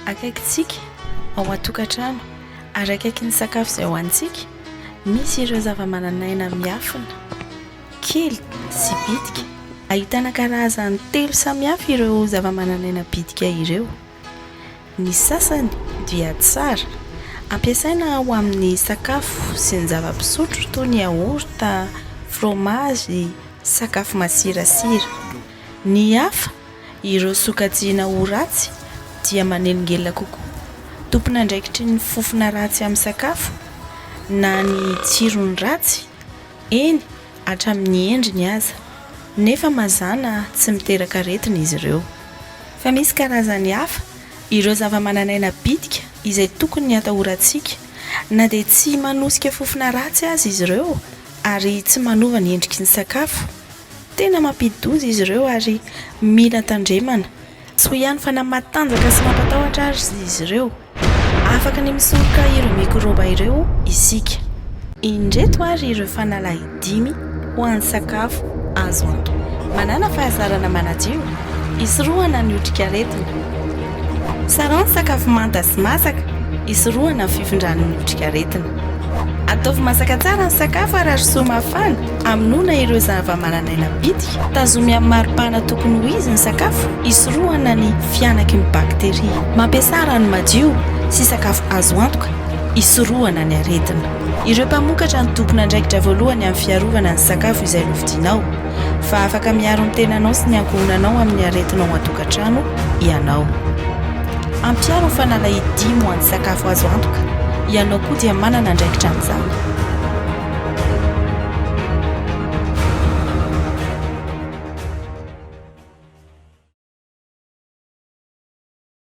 akaikitsika ao atokantrano ary akaiky ny sakafo izay hohantsika misy ireo zava-mananaina miafina kely sy bitika. Ahitana karazany 3 samihafa ireo zava-mananaina bitika ireo. Ny sasany dia tsara ampiasaina ao amin'ny sakafo sy ny zava-pisotro toy ny yaourt, fromage, sakafo masirasira. Ny hafa ireo sokajiana ho ratsy dia manelingelina kokoa. Tompona andraikitry ny fofona ratsy amin'ny sakafo na ny tsirony ratsy, eny hatramin'ny endriny aza, nefa mazana tsy miteraka aretina izy ireo. Fa misy karazany hafa ireo zava-mananaina bitika izay tokony hatahorantsika na dia tsy manosika fofona ratsy azy izy ireo ary tsy manova ny endriky ny sakafo. Tena mampidi-doza izy ireo ary mila tandremana. Tsy ho ihany fa na matanjaka sy mampatahotra azy izy ireo, afaka ny misoroka ireo mikrôba ireo isika. Indreto ary ireo fanalahy 5 ho an'ny sakafo azo antoka. Manana fahazarana manadio, hisorohana ny otrikaretina. Sarao ny sakafo manta sy masaka, hisorohana ny fifindran'ny otrikaretina. Ataovy masaka tsara ny sakafo ary aroso mafana, amonoana ireo zava-mananaina bitika. Tazomy amin'ny maripana tokony ho izy ny sakafo, hisorohana ny fianaky ny bakteria. Mampiasa rano madio sy sakafo azo antoka, hisorohana ny aretina. Ireo mpamokatra ny tompona andraikitra voalohany amin'ny fiarovana ny sakafo izay novidinao, fa afaka miaro ny tenanao sy ny ankohonanao amin'ny aretinao atokantrano ianao. Ampiaro ny fanalahy 5 ho an'ny sakafo azo antoka, ianao koa dia manana andraikitra amin'izany.